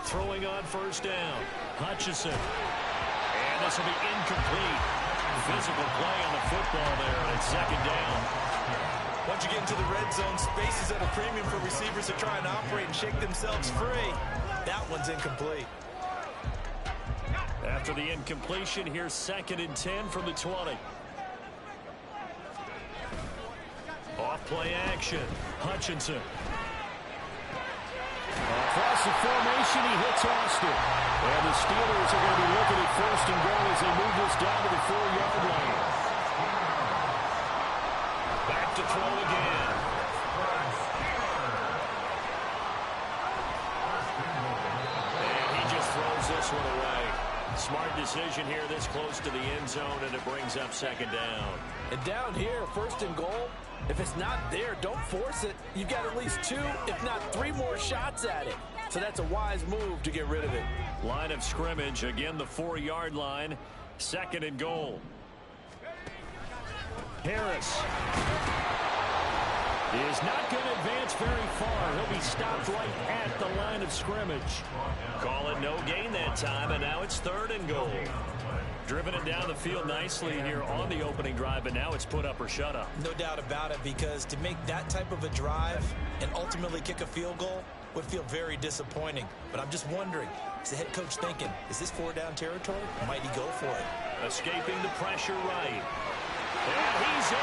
throwing on first down. Hutchinson. And this will be incomplete. Physical play on the football there, and it's second down. Once you get into the red zone, space is at a premium for receivers to try and operate and shake themselves free. That one's incomplete. After the incompletion, here's 2nd and 10 from the 20. Off-play action. Hutchinson. Across the formation, he hits Austin. And the Steelers are going to be looking at 1st and goal as they move this down to the 4-yard line. Back to throw again. And he just throws this one away. Smart decision here this close to the end zone, and it brings up 2nd down. And down here, 1st and goal, if it's not there, don't force it. You've got at least 2, if not 3 more shots at it. So that's a wise move to get rid of it. Line of scrimmage, again the 4-yard line, 2nd and goal. Harris is not going to advance very far. He'll be stopped right at the line of scrimmage. Call it no gain that time, and now it's 3rd and goal. Driven it down the field nicely here on the opening drive, but now it's put up or shut up. No doubt about it, because to make that type of a drive and ultimately kick a field goal would feel very disappointing. But I'm just wondering, is the head coach thinking, is this 4-down territory? Might he go for it? Escaping the pressure right. And he's in.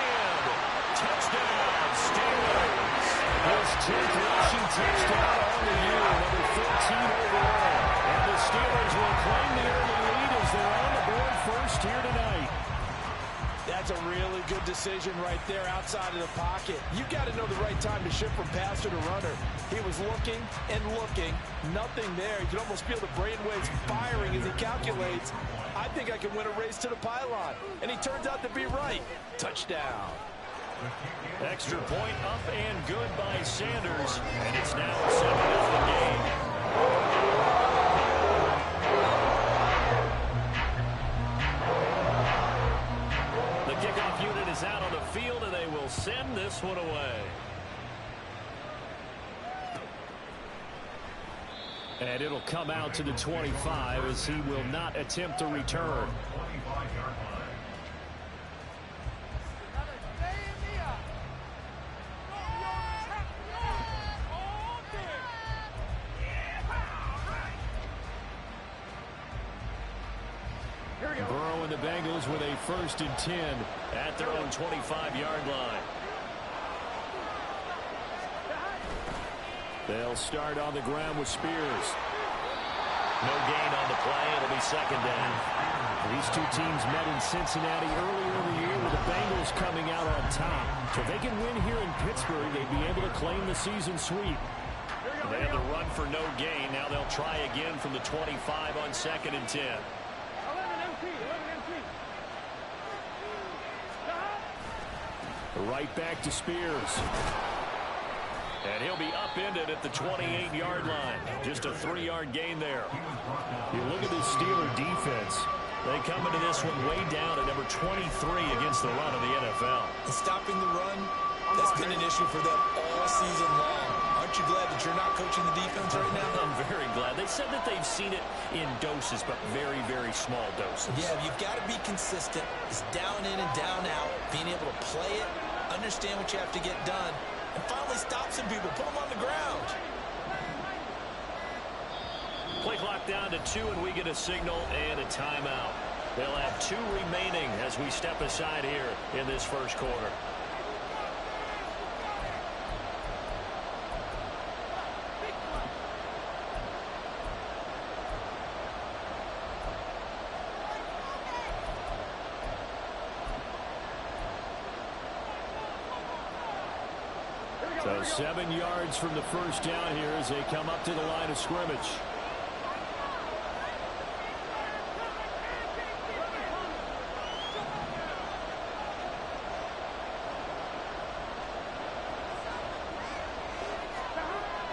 Touchdown, Steelers. His 10th rushing touchdown on the year, number 14 overall. And the Steelers will claim the early lead as they're on the board first here tonight. That's a really good decision right there outside of the pocket. You got to know the right time to shift from passer to runner. He was looking and looking, nothing there. You can almost feel the brainwaves firing as he calculates, I think I can win a race to the pylon. And he turns out to be right. Touchdown. Extra point up and good by Sanders. And it's now a 7-0 game. The kickoff unit is out on the field, and they will send this one away. And it'll come out to the 25 as he will not attempt to return. Burrow and the Bengals with a 1st and 10 at their own 25-yard line. They'll start on the ground with Spears. No gain on the play. It'll be 2nd down. These two teams met in Cincinnati earlier in the year with the Bengals coming out on top. So if they can win here in Pittsburgh, they'd be able to claim the season sweep. They had the run for no gain. Now they'll try again from the 25 on 2nd and 10. Right back to Spears. And he'll be upended at the 28-yard line. Just a 3-yard gain there. You look at this Steeler defense. They come into this one way down at number 23 against the run of the NFL. And stopping the run, that's been an issue for them all season long. Aren't you glad that you're not coaching the defense right now? I'm very glad. They said that they've seen it in doses, but very, very small doses. Yeah, you've got to be consistent. It's down in and down out. Being able to play it, understand what you have to get done, and finally stop some people, put them on the ground. Play clock down to 2, and we get a signal and a timeout. They'll have 2 remaining as we step aside here in this first quarter. So 7 yards from the first down here as they come up to the line of scrimmage.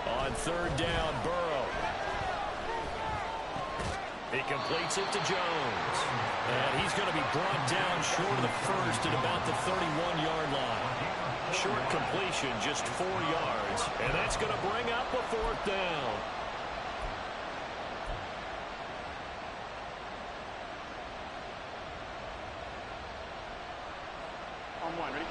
On 3rd down, Burrow. He completes it to Jones. And he's going to be brought down short of the first at about the 31-yard line. Short completion, just 4 yards. And that's going to bring up a 4th down. on one. Ready?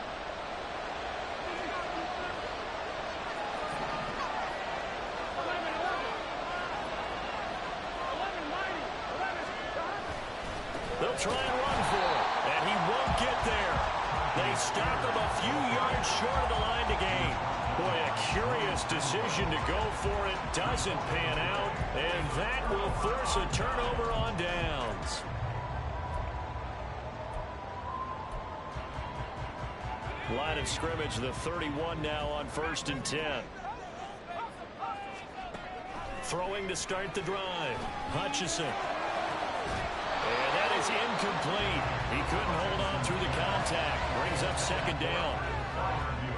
They'll try and run for it, and he won't get there. They stop him a few yards short of the line to gain. Boy, a curious decision to go for it. Doesn't pan out, and that will force a turnover on downs. Line of scrimmage, the 31 now on 1st and 10. Throwing to start the drive. Hutchison. And that is incomplete. He couldn't hold on through the contact. Brings up 2nd down.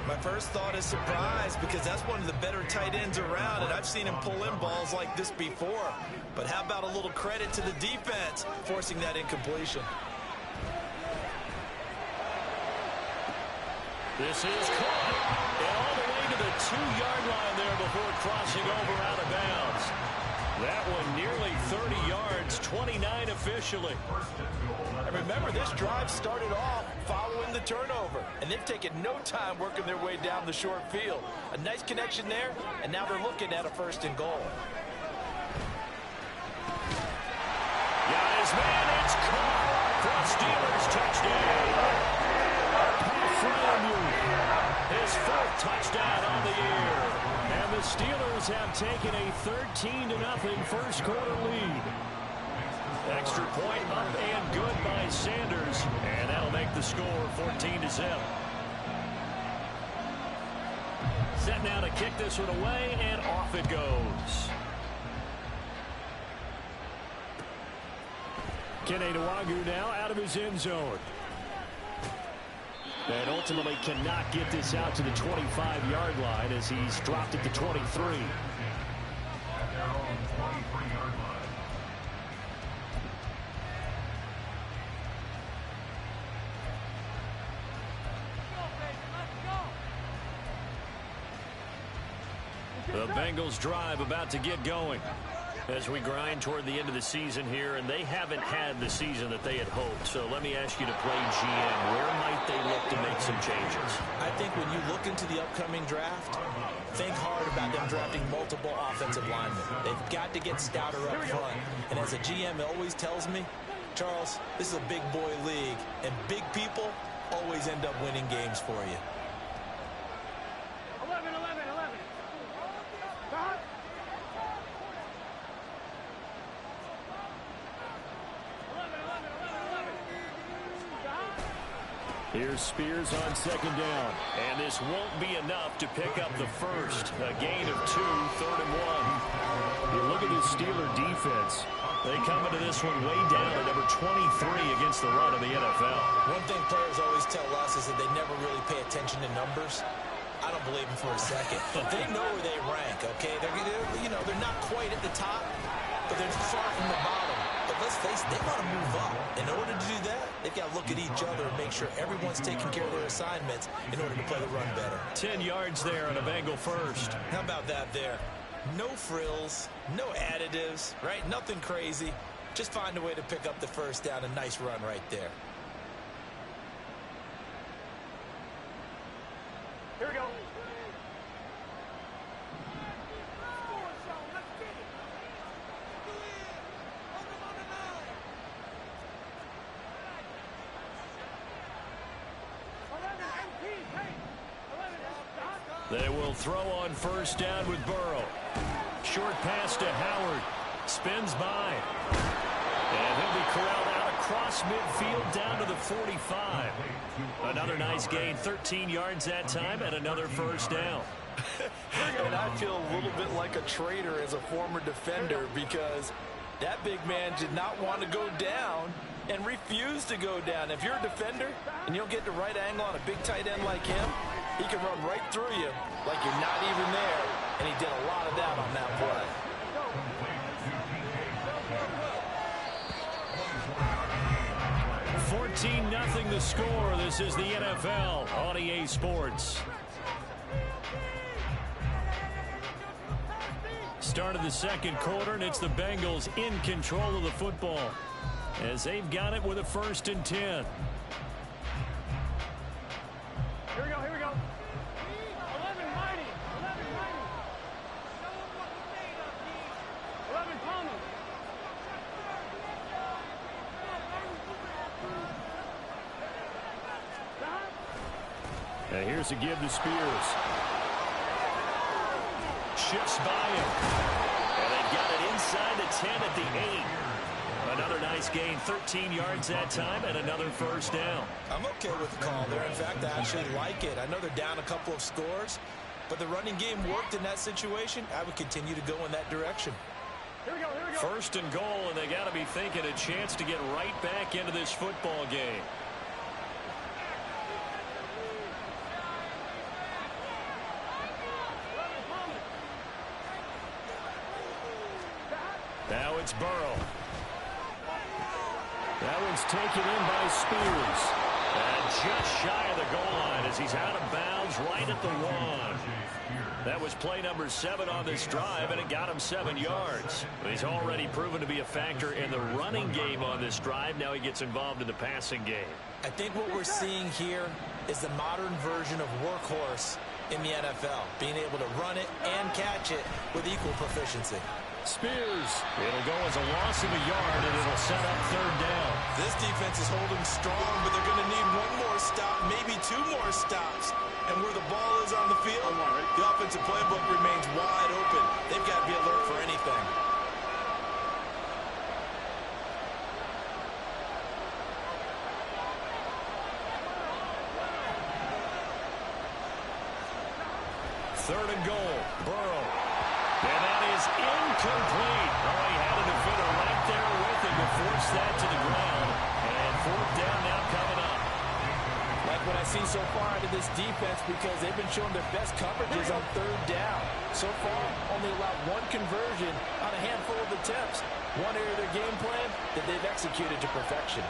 My first thought is surprise, because that's one of the better tight ends around, and I've seen him pull in balls like this before. But how about a little credit to the defense forcing that incompletion? This is caught. And all the way to the 2-yard line there before crossing over out of bounds. That one nearly 30 yards, 29 officially. And remember, this drive started off following the turnover, and they've taken no time working their way down the short field. A nice connection there, and now they're looking at a 1st and goal. Got his man, it's caught for a Steelers touchdown. His 4th touchdown on the year. And the Steelers have taken a 13-0 first quarter lead. Extra point up and good by Sanders. And that'll make the score 14-0. Set now to kick this one away, and off it goes. Kene Nwangwu now out of his end zone. And ultimately cannot get this out to the 25-yard line as he's dropped it to 23. The Bengals drive about to get going as we grind toward the end of the season here, and they haven't had the season that they had hoped. So let me ask you to play GM. Where might they look to make some changes? I think when you look into the upcoming draft, think hard about them drafting multiple offensive linemen. They've got to get stouter up front. And as a GM always tells me, Charles, this is a big boy league, and big people always end up winning games for you. 11. Here's Spears on 2nd down. And this won't be enough to pick up the first. A gain of 2, 3rd and 1. You look at this Steeler defense. They come into this one way down at number 23 against the run of the NFL. One thing players always tell us is that they never really pay attention to numbers. I don't believe them for a second. They know where they rank, okay? They're not quite at the top, but they're far from the bottom. But let's face it, they want to move up. In order to do that, they've got to look at each other and make sure everyone's taking care of their assignments in order to play the run better. 10 yards there on a Bengal first. How about that there? No frills, no additives, right? Nothing crazy. Just find a way to pick up the first down. A nice run right there. Here we go. They will throw on 1st down with Burrow. Short pass to Howard. Spins by. And he'll be corralled out across midfield down to the 45. Another nice gain, 13 yards that time, and another 1st down. And I feel a little bit like a traitor as a former defender, because that big man did not want to go down and refused to go down. If you're a defender and you don't get the right angle on a big tight end like him, he can run right through you like you're not even there, and he did a lot of that on that play. $14-0 the score. This is the NFL on EA Sports. Start of the 2nd quarter, and it's the Bengals in control of the football as they've got it with a 1st and 10. And here's a give to Spears. Shifts by him. And they've got it inside the 10 at the 8. Another nice gain, 13 yards that time, and another first down. I'm okay with the call there. In fact, I actually like it. I know they're down a couple of scores, but the running game worked in that situation. I would continue to go in that direction. Here we go. First and goal, and they got to be thinking a chance to get right back into this football game. Now it's Burrow. That one's taken in by Spears. And just shy of the goal line as he's out of bounds right at the 1. That was play number 7 on this drive, and it got him 7 yards. He's already proven to be a factor in the running game on this drive. Now he gets involved in the passing game. I think what we're seeing here is the modern version of workhorse in the NFL, being able to run it and catch it with equal proficiency. Spears. It'll go as a loss of a yard, and it'll set up third down. This defense is holding strong, but they're going to need one more stop, maybe 2 more stops. And where the ball is on the field, the offensive playbook remains wide open. They've got to be alert for anything. Third and goal. Burrow. And that is incomplete. Oh, he had a defender right there with him to force that to the ground. And fourth down now coming up. Like what I see so far out of this defense, because they've been showing their best coverages on third down. So far, only allowed 1 conversion on a handful of attempts. One area of their game plan that they've executed to perfection.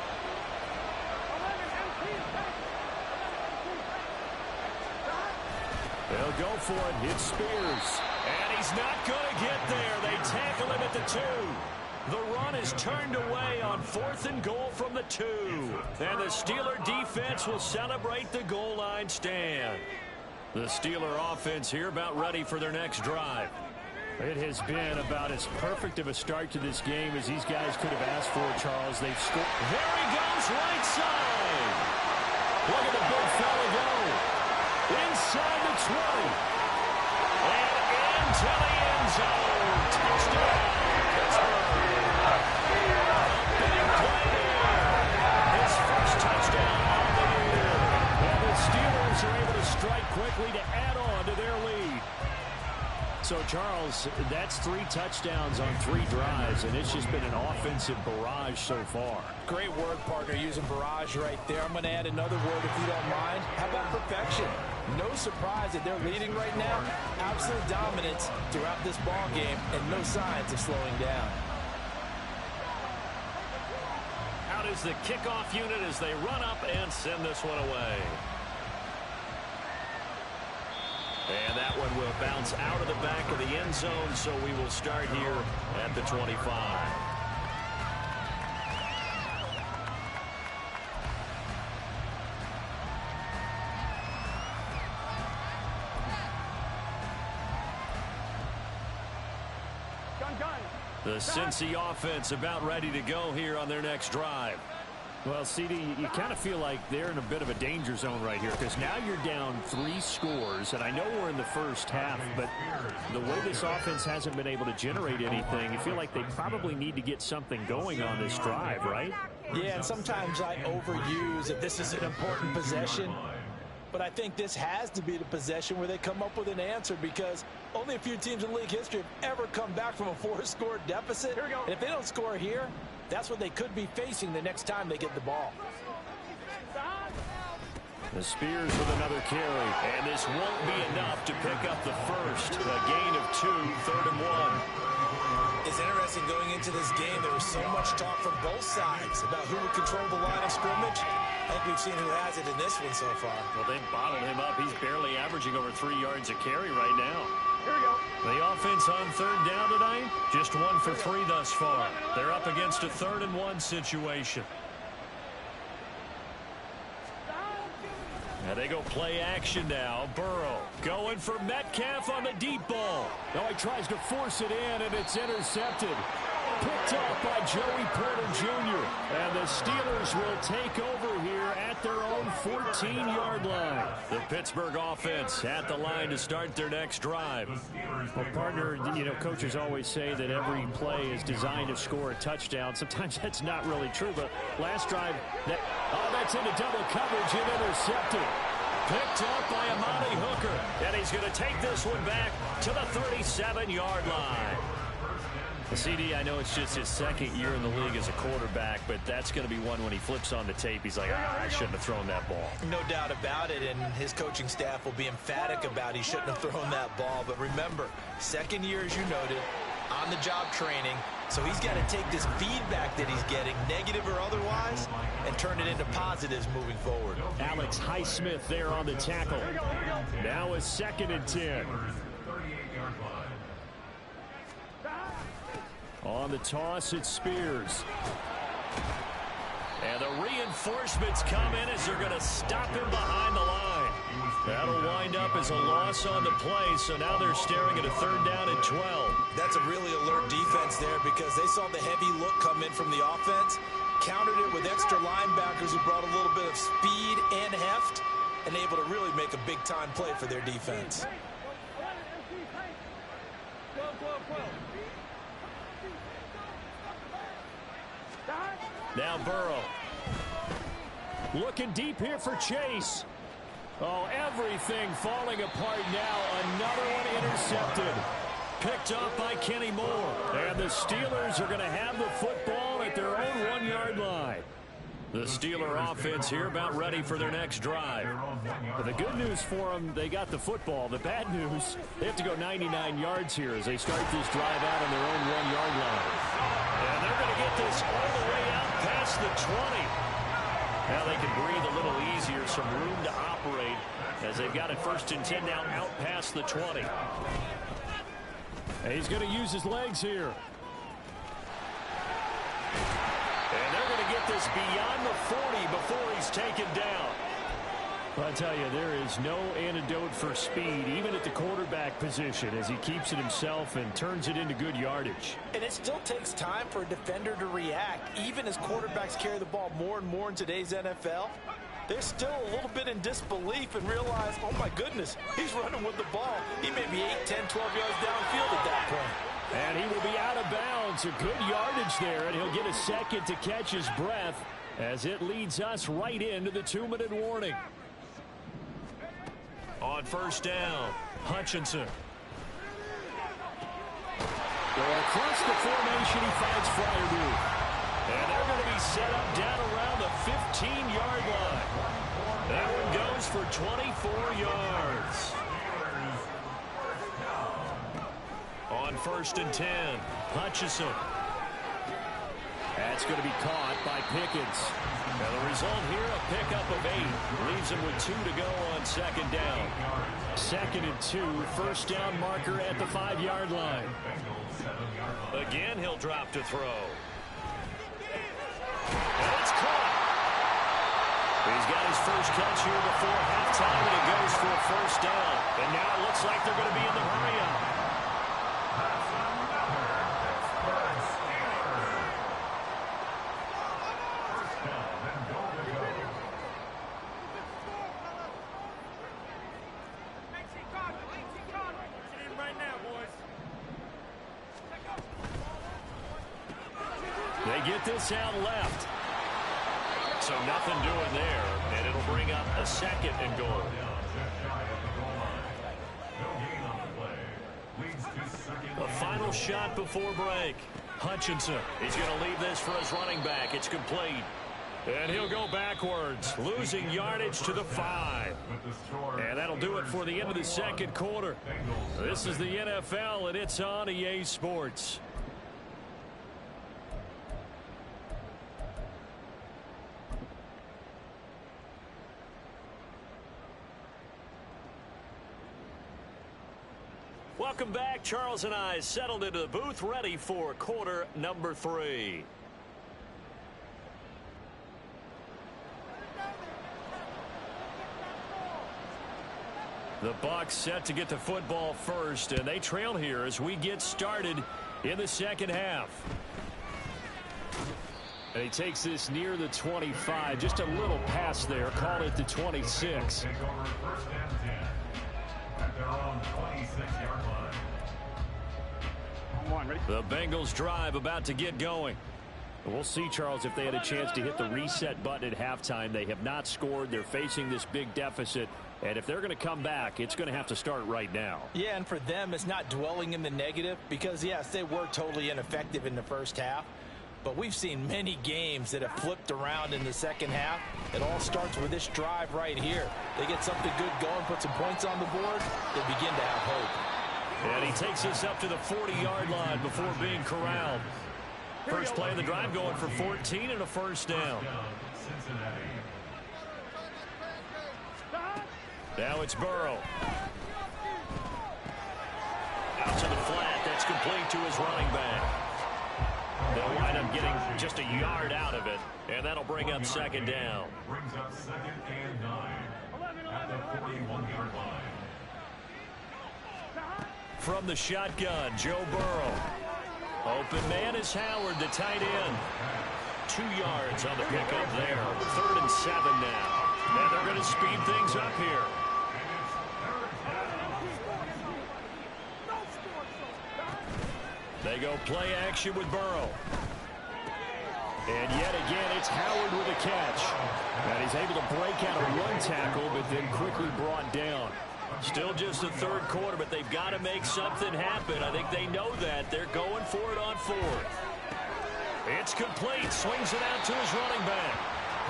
They'll go for it. It's Spears. And he's not going to get there. They tackle him at the 2. The run is turned away on 4th and goal from the 2. And the Steeler defense will celebrate the goal line stand. The Steeler offense here about ready for their next drive. It has been about as perfect of a start to this game as these guys could have asked for, Charles. They've scored. There he goes, right side. Look at the big fella go. Inside the 20. And into the end zone. Touchdown. Big play there. His first touchdown of the year. And the Steelers are able to strike quickly to add on to their lead. So, Charles, that's 3 touchdowns on 3 drives, and it's just been an offensive barrage so far. Great word, partner, using barrage right there. I'm going to add another word if you don't mind. How about perfection? No surprise that they're leading right now. Absolute dominance throughout this ball game and no signs of slowing down. Out is the kickoff unit as they run up and send this one away. And that one will bounce out of the back of the end zone, so we will start here at the 25. The Cincy offense about ready to go here on their next drive. Well, CD, you kind of feel like they're in a bit of a danger zone right here because now you're down 3 scores, and I know we're in the first half, but the way this offense hasn't been able to generate anything, you feel like they probably need to get something going on this drive, right? Yeah, and sometimes I overuse that this is an important possession. But I think this has to be the possession where they come up with an answer because only a few teams in league history have ever come back from a 4-score deficit. Here we go. And if they don't score here, that's what they could be facing the next time they get the ball. The Spears with another carry. And this won't be enough to pick up the first. A gain of 2, 3rd and 1. It's interesting going into this game. There was so much talk from both sides about who would control the line of scrimmage. I think we've seen who has it in this one so far. Well, they've bottled him up. He's barely averaging over 3 yards a carry right now. Here we go. The offense on 3rd down tonight, just 1 for 3 thus far. They're up against a 3rd and 1 situation. Now they go play action now. Burrow going for Metcalf on the deep ball. Now he tries to force it in, and it's intercepted. Picked up by Joey Porter Jr. And the Steelers will take over here at their own 14-yard line. The Pittsburgh offense at the line to start their next drive. Well, partner, coaches always say that every play is designed to score a touchdown. Sometimes that's not really true, but last drive, that's into double coverage and intercepted. Picked up by Amani Hooker, and he's going to take this one back to the 37-yard line. CD, I know it's just his second year in the league as a quarterback, but that's going to be one when he flips on the tape. He's like, I shouldn't have thrown that ball. No doubt about it, and his coaching staff will be emphatic about he shouldn't have thrown that ball. But remember, second year, as you noted, on-the-job training, so he's got to take this feedback that he's getting, negative or otherwise, and turn it into positives moving forward. Alex Highsmith there on the tackle. Now a 2nd and 10. On the toss, it's Spears. And the reinforcements come in as they're going to stop him behind the line. That'll wind up as a loss on the play, so now they're staring at a 3rd down and 12. That's a really alert defense there because they saw the heavy look come in from the offense, countered it with extra linebackers who brought a little bit of speed and heft, and able to really make a big-time play for their defense. Now Burrow. Looking deep here for Chase. Oh, everything falling apart now. Another one intercepted. Picked up by Kenny Moore. And the Steelers are going to have the football at their own 1-yard line. The Steeler offense here about ready for their next drive. But the good news for them, they got the football. The bad news, they have to go 99 yards here as they start this drive out on their own 1-yard line. And they're going to get this all the way out past the 20. Now they can breathe a little easier, some room to operate as they've got it 1st and 10 now out past the 20. And he's going to use his legs here. And they're going to get this beyond the 40 before he's taken down. Well, I tell you, there is no antidote for speed, even at the quarterback position, as he keeps it himself and turns it into good yardage. And it still takes time for a defender to react. Even as quarterbacks carry the ball more and more in today's NFL, they're still a little bit in disbelief and realize, oh my goodness, he's running with the ball. He may be 8, 10, 12 yards downfield at that point. And he will be out of bounds. A good yardage there, and he'll get a second to catch his breath as it leads us right into the 2-minute warning. On 1st down, Hutchinson. Going across the formation, he finds Fryermuth. And they're going to be set up down around the 15-yard line. That one goes for 24 yards. On 1st and 10, Hutchinson. That's going to be caught by Pickens. Now the result here, a pickup of 8. Leaves him with 2 to go on 2nd down. 2nd and 2, 1st down marker at the 5-yard line. Again, he'll drop to throw. And it's caught. He's got his first catch here before halftime, and it goes for a 1st down. And now it looks like they're going to be in the hurry-up. They get this out left. So nothing doing there, and it'll bring up a 2nd and goal. A final shot before break. Hutchinson, he's going to leave this for his running back. It's complete. And he'll go backwards, losing yardage to the 5. And that'll do it for the end of the 2nd quarter. This is the NFL, and it's on EA Sports. Welcome back. Charles and I settled into the booth, ready for quarter number 3. The Bucs set to get the football first, and they trail here as we get started in the 2nd half. And he takes this near the 25. Just a little pass there. Call it the 26. The Bengals drive about to get going. We'll see, Charles, if they had a chance to hit the reset button at halftime. They have not scored. They're facing this big deficit. And if they're going to come back, it's going to have to start right now. Yeah, and for them, it's not dwelling in the negative because, yes, they were totally ineffective in the first half. But we've seen many games that have flipped around in the second half. It all starts with this drive right here. They get something good going, put some points on the board, they begin to have hope. And he takes us up to the 40-yard line before being corralled. First play of the drive going for 14 and a first down. Now it's Burrow. Out to the flat. That's complete to his running back. They'll wind up getting just a yard out of it, and that'll bring up second down. Brings up 2nd and 9 at the 41-yard line. From the shotgun, Joe Burrow. Open man is Howard, the tight end. 2 yards on the pickup there. 3rd and 7 now. And they're going to speed things up here. They go play action with Burrow. And yet again, it's Howard with a catch. And he's able to break out a run tackle, but then quickly brought down. Still just the 3rd quarter, but they've got to make something happen. I think they know that. They're going for it on 4th. It's complete. Swings it out to his running back.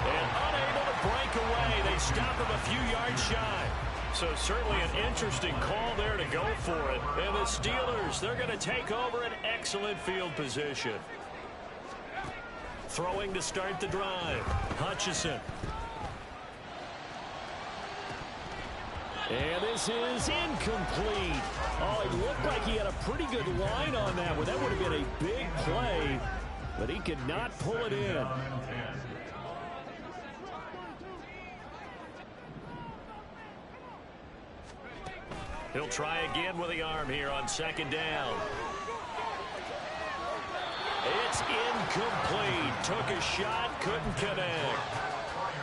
And unable to break away. They stop him a few yards shy. So certainly an interesting call there to go for it. And the Steelers, they're going to take over an excellent field position. Throwing to start the drive. Hutchinson. And this is incomplete. Oh, it looked like he had a pretty good line on that one. That would have been a big play, but he could not pull it in. He'll try again with the arm here on 2nd down. It's incomplete. Took a shot, couldn't connect.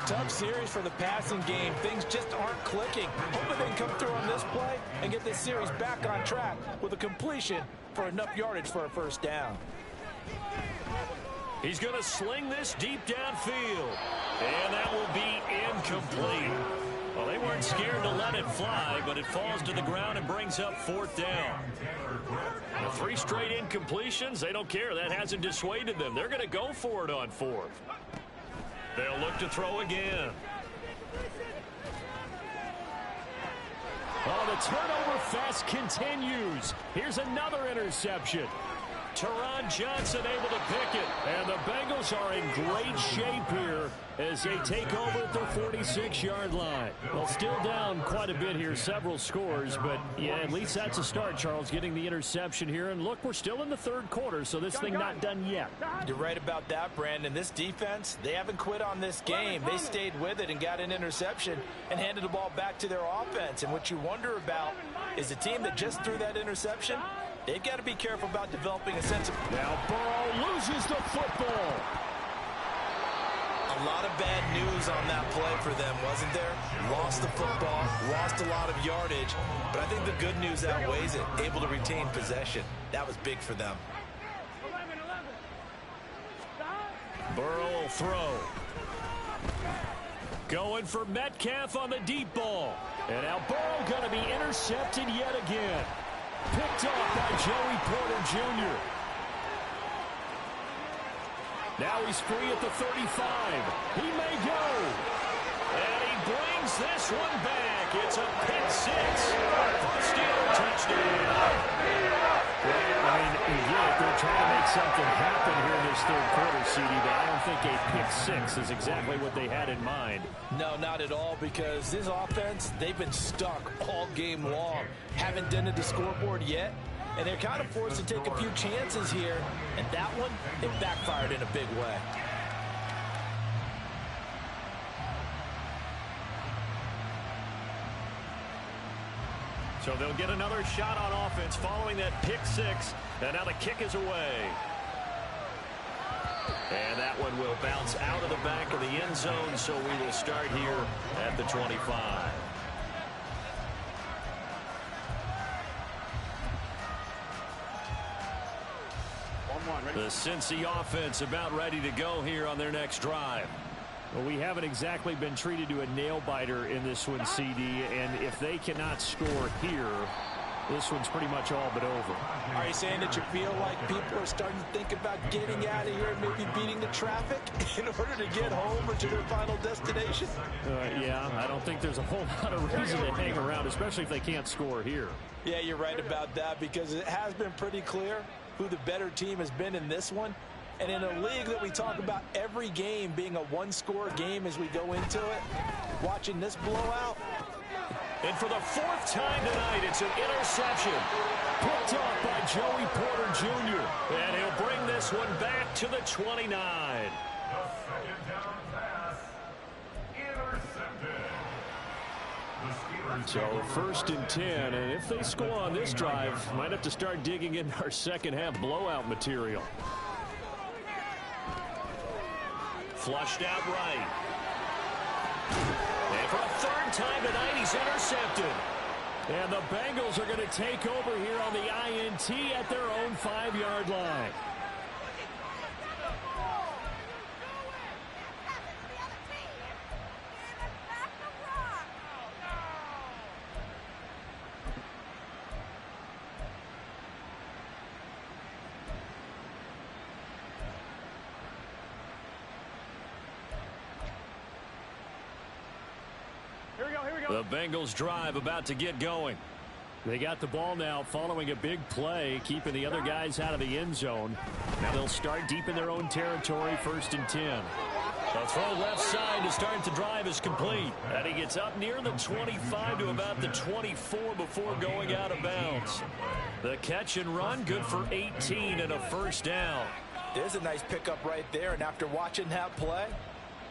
Tough series for the passing game. Things just aren't clicking. Hoping they can come through on this play and get this series back on track with a completion for enough yardage for a first down. He's going to sling this deep downfield. And that will be incomplete. Well, they weren't scared to let it fly, but it falls to the ground and brings up 4th down. Now, 3 straight incompletions, they don't care. That hasn't dissuaded them. They're going to go for it on 4th. They'll look to throw again. Oh, the turnover fest continues. Here's another interception. Teron Johnson able to pick it. And the Bengals are in great shape here as they take over at their 46-yard line. Well, still down quite a bit here, several scores, but yeah, at least that's a start, Charles, getting the interception here. And look, we're still in the 3rd quarter, so this thing not done yet. You're right about that, Brandon. This defense, they haven't quit on this game. They stayed with it and got an interception and handed the ball back to their offense. And what you wonder about is the team that just threw that interception, they've got to be careful about developing a sense of... Now Burrow loses the football. A lot of bad news on that play for them, wasn't there? Lost the football, lost a lot of yardage, but I think the good news outweighs it. Able to retain possession. That was big for them. Burrow will throw. Going for Metcalf on the deep ball. And now Burrow going to be intercepted yet again. Picked off by Joey Porter Jr. Now he's free at the 35. He may go. And he brings this one back. It's a pick 6 for a Steeler touchdown. Well, I mean, again, they're trying to make something happen here in this 3rd quarter, CD, but I don't think a pick 6 is exactly what they had in mind. No, not at all, because this offense, they've been stuck all game long. Haven't dented the scoreboard yet, and they're kind of forced to take a few chances here, and that one, it backfired in a big way. So they'll get another shot on offense following that pick 6, and now the kick is away. And that one will bounce out of the back of the end zone, so we will start here at the 25. The Cincy offense about ready to go here on their next drive. Well, we haven't exactly been treated to a nail-biter in this one, CD, and if they cannot score here, this one's pretty much all but over. Are you saying that you feel like people are starting to think about getting out of here and maybe beating the traffic in order to get home or to their final destination? Yeah, I don't think there's a whole lot of reason to hang around, especially if they can't score here. Yeah, you're right about that, because it has been pretty clear who the better team has been in this one. And in a league that we talk about every game being a one-score game as we go into it, watching this blowout. And for the fourth time tonight, it's an interception. Picked off by Joey Porter Jr. And he'll bring this one back to the 29. The second down pass, intercepted. So first and 10, and if they score on this drive, might have to start digging into our second half blowout material. Flushed out right. And for a third time tonight, he's intercepted. And the Bengals are going to take over here on the INT at their own 5-yard line. The Bengals drive about to get going. They got the ball now following a big play, keeping the other guys out of the end zone. Now they'll start deep in their own territory, first and 10. The throw left side to start the drive is complete. And he gets up near the 25 to about the 24 before going out of bounds. The catch and run, good for 18 and a first down. There's a nice pickup right there, and after watching that play,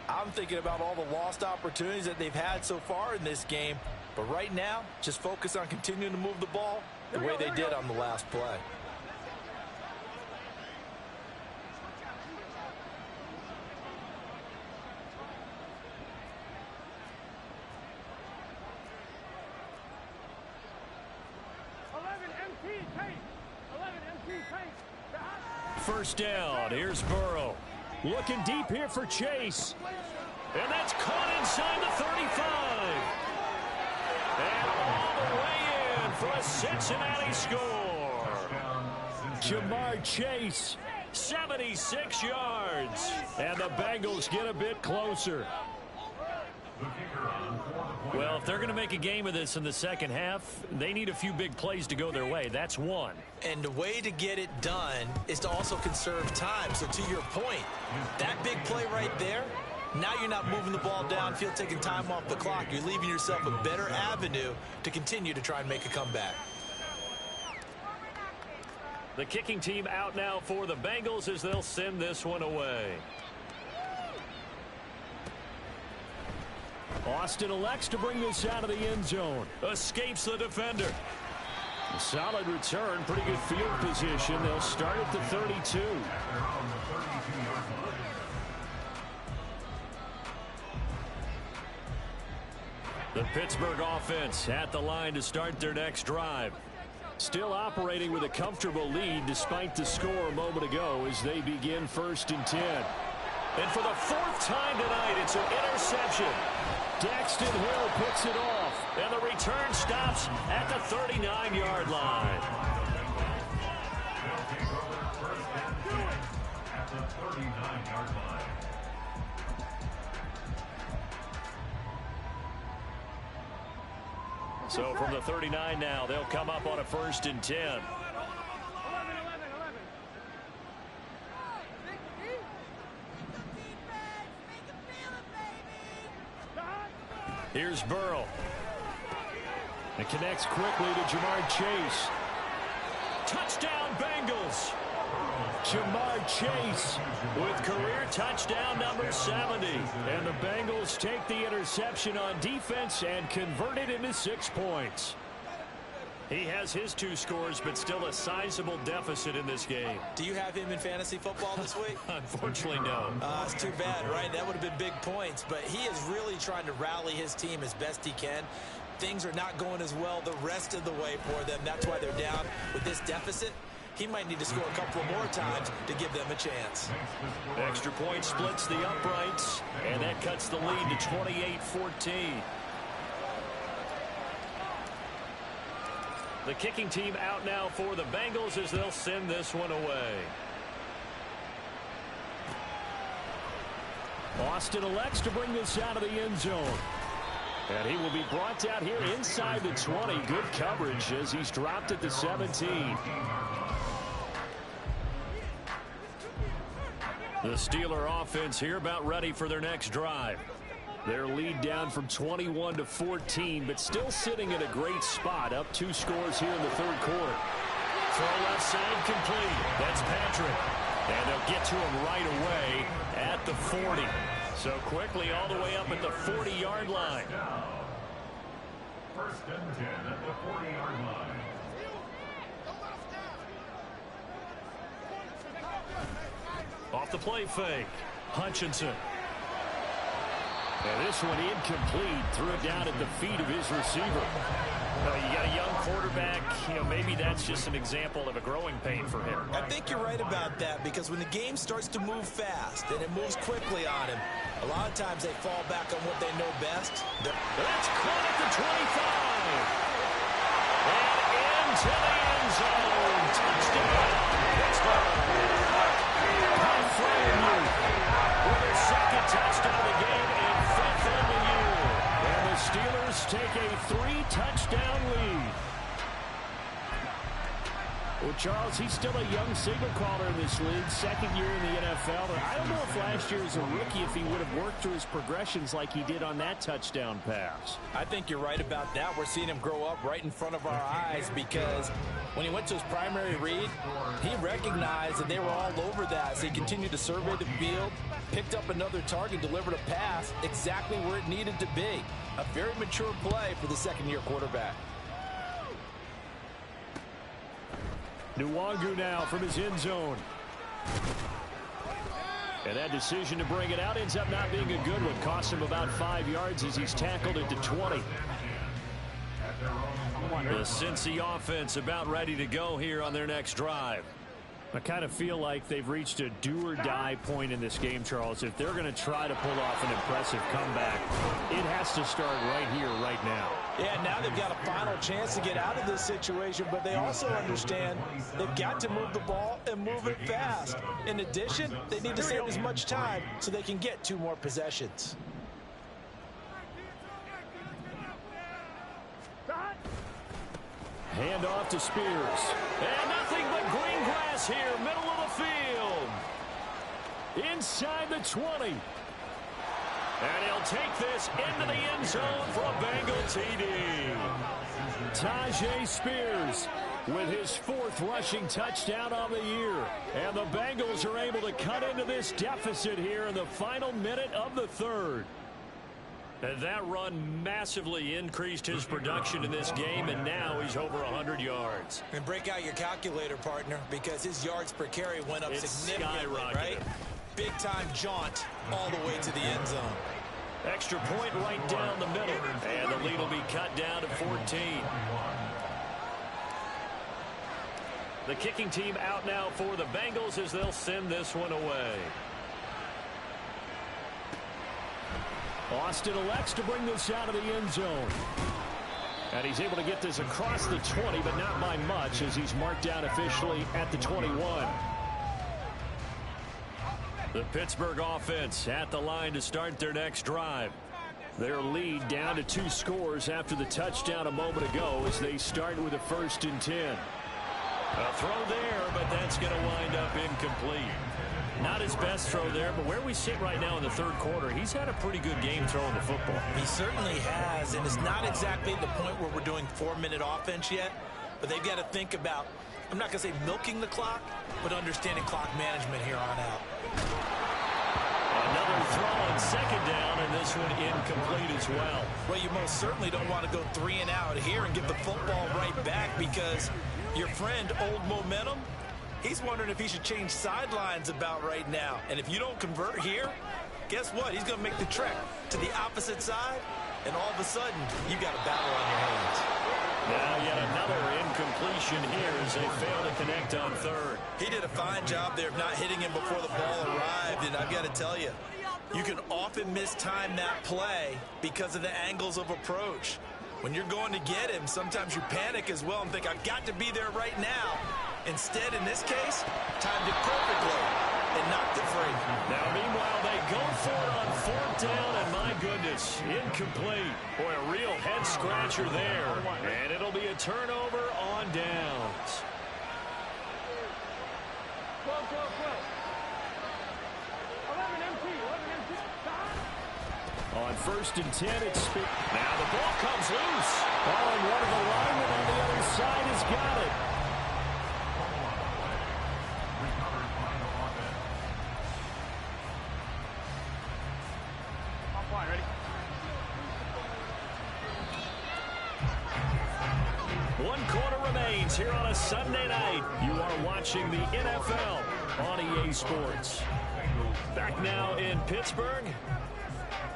I'm thinking about all the lost opportunities that they've had so far in this game. But right now, just focus on continuing to move the ball the way they did on the last play. First down, here's Burrow. Looking deep here for Chase. And that's caught inside the 35. And all the way in for a Cincinnati score. Jamar Chase. 76 yards. And the Bengals get a bit closer. Well, if they're going to make a game of this in the second half, they need a few big plays to go their way. That's one. And the way to get it done is to also conserve time. So to your point, that big play right there, now you're not moving the ball downfield, taking time off the clock. You're leaving yourself a better avenue to continue to try and make a comeback. The kicking team out now for the Bengals as they'll send this one away. Austin elects to bring this out of the end zone. Escapes the defender. A solid return, pretty good field position. They'll start at the 32. The Pittsburgh offense at the line to start their next drive. Still operating with a comfortable lead despite the score a moment ago as they begin first and 10. And for the fourth time tonight, it's an interception. Daxton Hill picks it off. And the return stops at the 39-yard line. At the 39-yard line. So from the 39 now, they'll come up on a first and 10. Here's Burrow. It connects quickly to Jamar Chase. Touchdown, Bengals. Jamar Chase with career touchdown number 70. And the Bengals take the interception on defense and convert it into 6 points. He has his 2 scores, but still a sizable deficit in this game. Do you have him in fantasy football this week? Unfortunately, no. It's too bad, right? That would have been big points, but he is really trying to rally his team as best he can. Things are not going as well the rest of the way for them. That's why they're down with this deficit. He might need to score a couple more times to give them a chance. Extra point splits the uprights, and that cuts the lead to 28-14. The kicking team out now for the Bengals as they'll send this one away. Austin elects to bring this out of the end zone. And he will be brought down here inside the 20. Good coverage as he's dropped at the 17. The Steeler offense here about ready for their next drive. Their lead down from 21-14, but still sitting in a great spot. Up 2 scores here in the 3rd quarter. Throw left side complete. That's Patrick. And they'll get to him right away at the 40. So quickly all the way up at the 40-yard line. First and 10 at the 40-yard line. Off the play fake. Hutchinson. And this one incomplete. Threw it down at the feet of his receiver. You got a young quarterback. Maybe that's just an example of a growing pain for him. I think you're right about that, because when the game starts to move fast and it moves quickly on him, a lot of times they fall back on what they know best. That's caught at the 25. And into the end zone. Touchdown. Pittsburgh. With their 2nd touchdown of the game and 5th on the year. And the Steelers take a 3-touchdown lead. Well, Charles, he's still a young signal caller in this league, 2nd year in the NFL. And I don't know if last year as a rookie, if he would have worked through his progressions like he did on that touchdown pass. I think you're right about that. We're seeing him grow up right in front of our eyes, because when he went to his primary read, he recognized that they were all over that. So he continued to survey the field, picked up another target, delivered a pass exactly where it needed to be. A very mature play for the 2nd-year quarterback. Nwangu now from his end zone. And that decision to bring it out ends up not being a good one. Cost him about 5 yards as he's tackled it to 20. The Cincy offense about ready to go here on their next drive. I kind of feel like they've reached a do-or-die point in this game, Charles. If they're going to try to pull off an impressive comeback, it has to start right here, right now. Yeah, now they've got a final chance to get out of this situation, but they also understand they've got to move the ball and move it fast. In addition, they need to save as much time so they can get 2 more possessions. Hand off to Spears. And nothing but green grass here, middle of the field. Inside the 20. And he'll take this into the end zone for a Bengal TD. Tajay Spears with his 4th rushing touchdown on the year. And the Bengals are able to cut into this deficit here in the final minute of the 3rd. And that run massively increased his production in this game, and now he's over 100 yards. And break out your calculator, partner, because his yards per carry went up significantly, right? Big-time jaunt all the way to the end zone. Extra point right down the middle, and the lead will be cut down to 14. The kicking team out now for the Bengals as they'll send this one away. Austin elects to bring this out of the end zone. And he's able to get this across the 20, but not by much, as he's marked down officially at the 21. The Pittsburgh offense at the line to start their next drive. Their lead down to 2 scores after the touchdown a moment ago as they start with a 1st and 10. A throw there, but that's going to wind up incomplete. Not his best throw there, but where we sit right now in the 3rd quarter, he's had a pretty good game throwing the football. He certainly has, and it's not exactly the point where we're doing 4-minute offense yet, but they've got to think about, I'm not going to say milking the clock, but understanding clock management here on out. And Another throw on second down, and this one incomplete as well. Well, you most certainly don't want to go 3 and out here and give the football right back, because your friend, Old Momentum, he's wondering if he should change sidelines about right now. And if you don't convert here, guess what? He's going to make the trek to the opposite side, and all of a sudden, you got a battle on your hands. Now yet another incompletion here as they fail to connect on third. He did a fine job there of not hitting him before the ball arrived, and I've got to tell you, you can often mistime that play because of the angles of approach. When you're going to get him, sometimes you panic as well and think, I've got to be there right now. Instead, in this case, timed it perfectly and knocked it free. Now, meanwhile, they go for it on fourth down, and my goodness, incomplete. Boy, a real head-scratcher there, and it'll be a turnover on downs. On first and 10, it's now the ball comes loose. Oh, and one of the linemen on the other side has got it. One quarter remains here on a Sunday night. You are watching the NFL on EA Sports. Back now in Pittsburgh.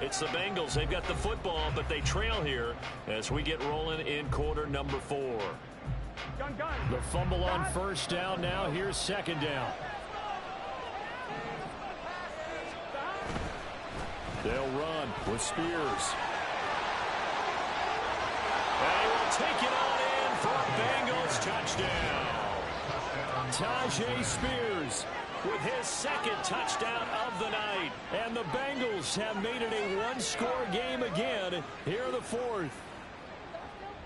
It's the Bengals. They've got the football, but they trail here as we get rolling in quarter number 4. The fumble on first down. Now here's second down. They'll run with Spears. They will take it on in for a Bengals touchdown. Tajay Spears with his second touchdown of the night. And the Bengals have made it a one-score game again here in the fourth.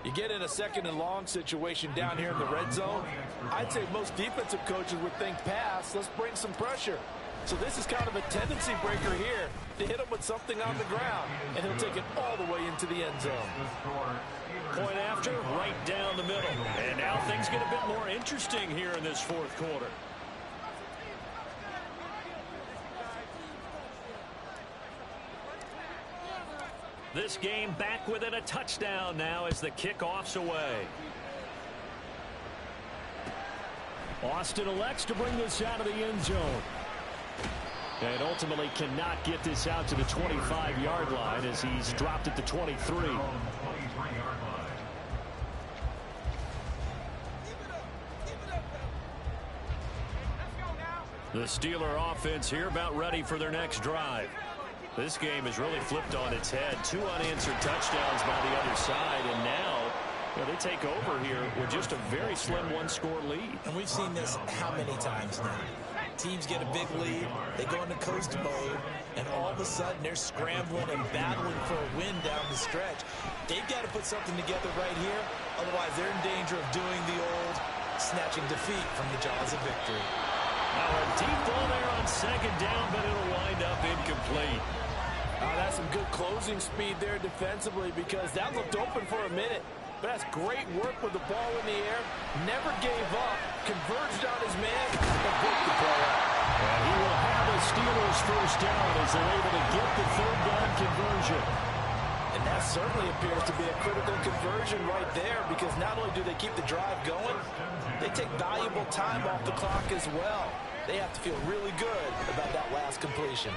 You get in a second and long situation down here in the red zone, I'd say most defensive coaches would think pass, let's bring some pressure. So this is kind of a tendency breaker here to hit him with something on the ground, and he'll take it all the way into the end zone. Point after, right down the middle. And now things get a bit more interesting here in this fourth quarter. This game back within a touchdown now as the kickoff's away. Austin elects to bring this out of the end zone. And ultimately cannot get this out to the 25-yard line as he's dropped at the 23. The Steeler offense here about ready for their next drive. This game has really flipped on its head. 2 unanswered touchdowns by the other side, and now they take over here with just a very slim one-score lead. And we've seen this how many times now? Teams get a big lead, they go into coast mode, and all of a sudden they're scrambling and battling for a win down the stretch. They've got to put something together right here, otherwise they're in danger of doing the old snatching defeat from the jaws of victory. Now a deep ball there on second down, but it'll wind up incomplete. That's some good closing speed there defensively, because that looked open for a minute. But that's great work with the ball in the air. Never gave up. Converged on his man and broke the play out. And he will have the Steelers first down as they're able to get the third down conversion. And that certainly appears to be a critical conversion right there, because not only do they keep the drive going, they take valuable time off the clock as well. They have to feel really good about that last completion.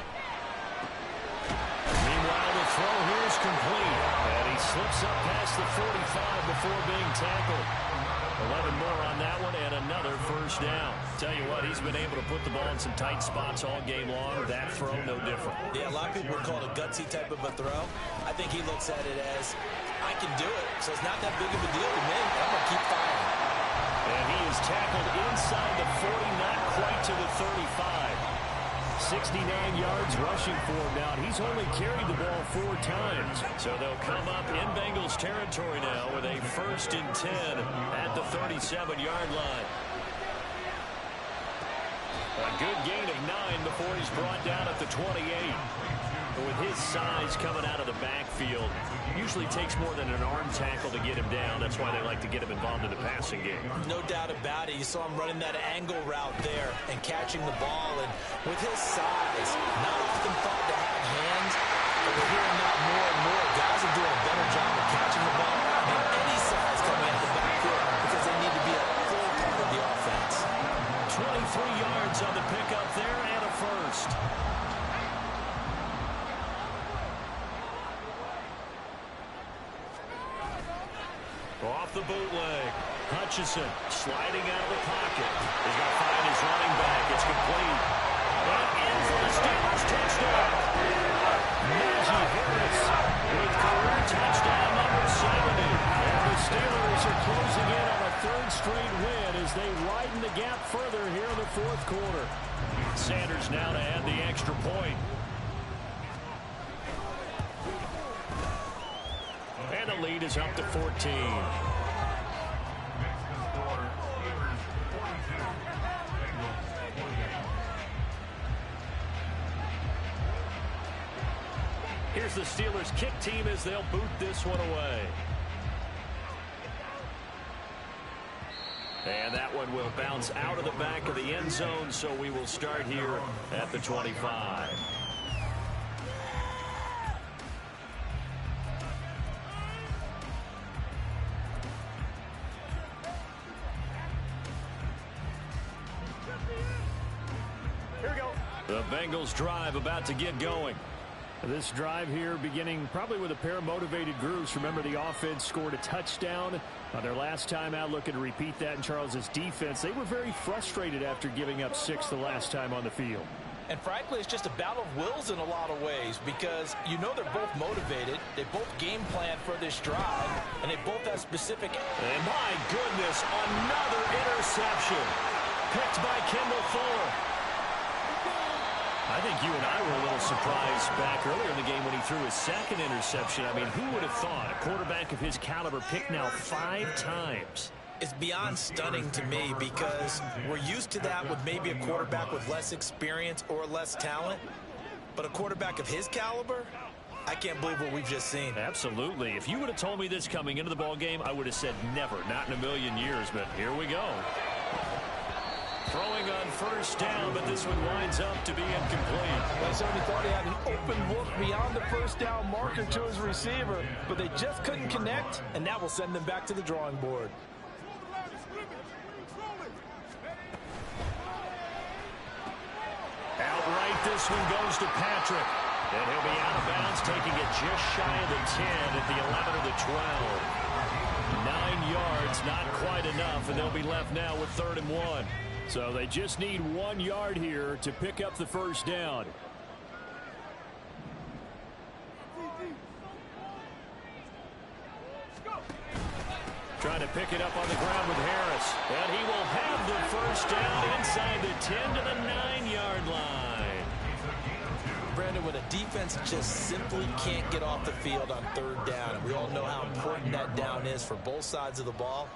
Meanwhile, the throw here is complete. And he slips up past the 45 before being tackled. 11 more on that one and another first down. Tell you what, he's been able to put the ball in some tight spots all game long. That throw, no different. Yeah, a lot of people would call it a gutsy type of a throw. I think he looks at it as, I can do it, so it's not that big of a deal to me. I'm going to keep firing. And he is tackled inside the 40, not quite to the 35. 69 yards rushing for him now. He's only carried the ball 4 times. So they'll come up in Bengals territory now with a 1st and 10 at the 37-yard line. A good gain of 9 before he's brought down at the 28. With his size coming out of the backfield, usually takes more than an arm tackle to get him down. That's why they like to get him involved in the passing game. No doubt about it. You saw him running that angle route there and catching the ball. And with his size, not often thought to have hands, but we're hearing that more and more. Guys are doing a better job of catching the ball than any size coming out of the backfield because they need to be a full part of the offense. 23 yards on the pickup there and a first. Off the bootleg. Hutchinson sliding out of the pocket. He's going to find his running back. It's complete. And in for the Steelers touchdown. Najee Harris with career touchdown number 70. And the Steelers are closing in on a third straight win as they widen the gap further here in the fourth quarter. Sanders now to add the extra point. And the lead is up to 14. Here's the Steelers kick team as they'll boot this one away. And that one will bounce out of the back of the end zone, so we will start here at the 25. The Bengals drive about to get going. This drive here beginning probably with a pair of motivated groups. Remember, the offense scored a touchdown on their last time out, looking to repeat that in Charles's defense. They were very frustrated after giving up 6 the last time on the field. And frankly, it's just a battle of wills in a lot of ways because you know they're both motivated. They both game plan for this drive, and they both have specific... And my goodness, another interception. Picked by Kendall Fuller. I think you and I were a little surprised back earlier in the game when he threw his second interception. I mean, who would have thought a quarterback of his caliber picked now 5 times? It's beyond stunning to me because we're used to that with maybe a quarterback with less experience or less talent. But a quarterback of his caliber, I can't believe what we've just seen. Absolutely. If you would have told me this coming into the ball game, I would have said never, not in a million years. But here we go. Throwing on first down, but this one winds up to be incomplete. Well, somebody thought he had an open look beyond the first down marker to his receiver, but they just couldn't connect, and that will send them back to the drawing board. Outright, this one goes to Patrick. And he'll be out of bounds, taking it just shy of the 10 at the 11 of the 12. 9 yards, not quite enough, and they'll be left now with 3rd and 1. So they just need 1 yard here to pick up the first down. Trying to pick it up on the ground with Harris. And he will have the first down inside the 10 to the 9-yard line. Brandon, when a defense just simply can't get off the field on 3rd down, and we all know how important that down is for both sides of the ball,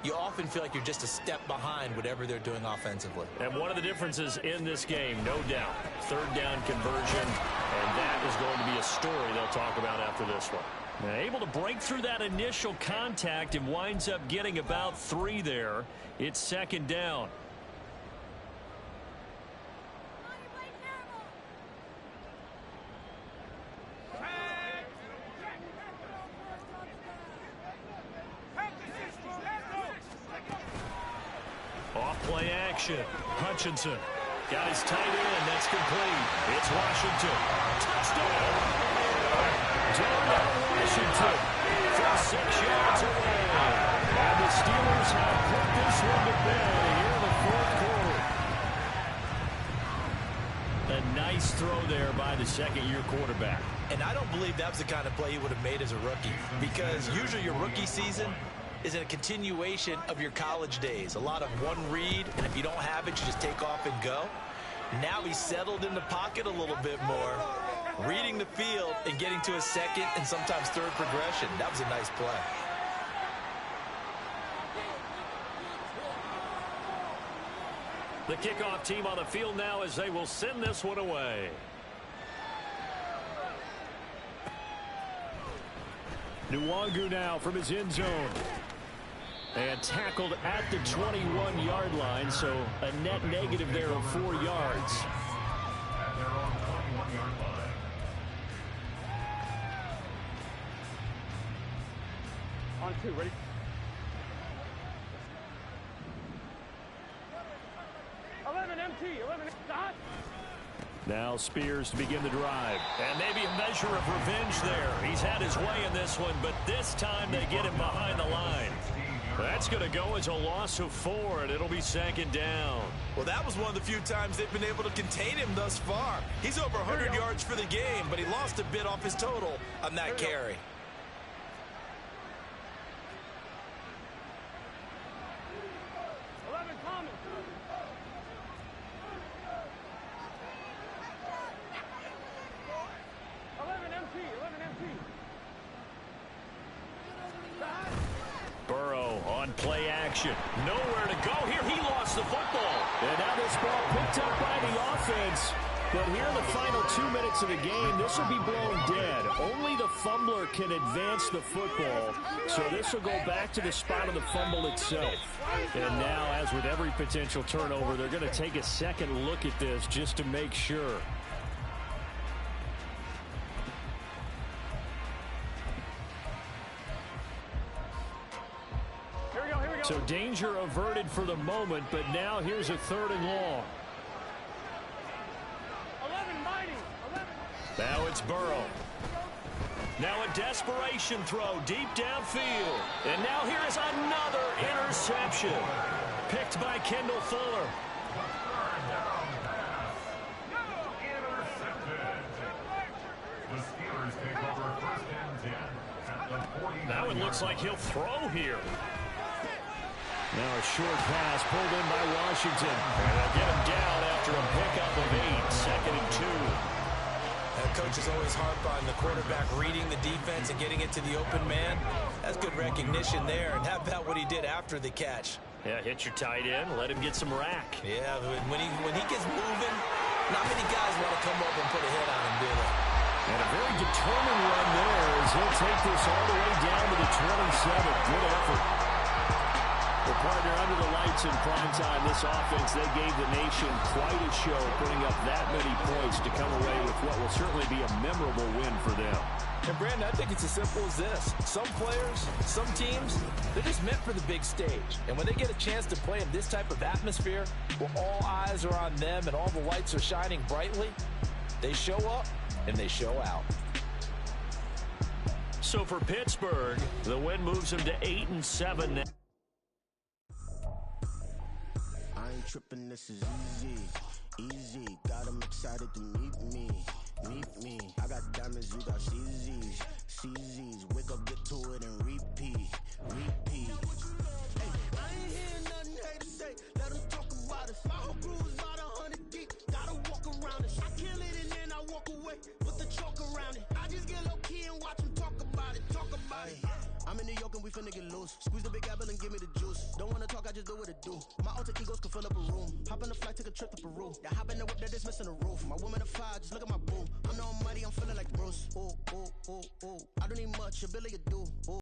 you often feel like you're just a step behind whatever they're doing offensively. And one of the differences in this game, no doubt, 3rd down conversion, and that is going to be a story they'll talk about after this one. Now, able to break through that initial contact and winds up getting about 3 there. It's 2nd down. Off-play action. Hutchinson got his tight end. That's complete. It's Washington. Touchdown! Darnell Washington from 6 yards away. And the Steelers have put this one to bed here in the 4th quarter. A nice throw there by the 2nd-year quarterback. And I don't believe that was the kind of play he would have made as a rookie, because usually your rookie season is a continuation of your college days. A lot of one read, and if you don't have it, you just take off and go. Now he's settled in the pocket a little bit more, reading the field and getting to a 2nd and sometimes 3rd progression. That was a nice play. The kickoff team on the field now as they will send this one away. Nwangu now from his end zone. And tackled at the 21-yard line, so a net negative there of 4 yards. At their own 21-yard line. On 2, ready? MT, 11 dot. Now Spears to begin the drive. And maybe a measure of revenge there. He's had his way in this one, but this time they get him behind the line. That's going to go as a loss of 4, and it'll be 2nd down. Well, that was one of the few times they've been able to contain him thus far. He's over 100 yards for the game, but he lost a bit off his total on that carry. Play action. Nowhere to go here. He lost the football. And now this ball picked up by the offense. But here in the final 2 minutes of the game, this will be blown dead. Only the fumbler can advance the football. So this will go back to the spot of the fumble itself. And now, as with every potential turnover, they're going to take a second look at this just to make sure. So danger averted for the moment, but now here's a 3rd and long. 11 mighty. 11. Now it's Burrow. Now a desperation throw deep downfield. And now here is another interception. Picked by Kendall Fuller. The Steelers take over 1st and 10 at the 49. Now it looks like he'll throw here. Now a short pass pulled in by Washington. And they'll get him down after a pickup of 8. 2nd and 2. That coach is always harp on the quarterback reading the defense and getting it to the open man. That's good recognition there. And how about what he did after the catch? Yeah, hit your tight end. Let him get some rack. Yeah, when he gets moving, not many guys want to come up and put a hit on him, do they? And a very determined run there as he'll take this all the way down to the 27. Good effort. Well, partner, under the lights in prime time, this offense, they gave the nation quite a show, putting up that many points to come away with what will certainly be a memorable win for them. And, Brandon, I think it's as simple as this. Some players, some teams, they're just meant for the big stage. And when they get a chance to play in this type of atmosphere, where all eyes are on them and all the lights are shining brightly, they show up and they show out. So for Pittsburgh, the win moves them to 8-7 now. I ain't tripping, this is easy, got them excited to meet me, I got diamonds, you got CZs, wake up, get to it, and repeat. Hey, I ain't hearing nothing hate to say, let them talk about us, my whole crew is about 100 deep, gotta walk around it, I kill it and then I walk away, put the chalk around it, I just get low key and watch them talk about it. I'm in New York and we finna get loose. Squeeze the big apple and give me the juice. Don't wanna talk, I just do what it do. My alter egos can fill up a room. Hop on a flight, take a trip to Peru. That hop in the whip that is missing the roof. My woman a fire, just look at my boo. I'm no money, I'm feeling like Bruce. Ooh. I don't need much, ability to do. Ooh.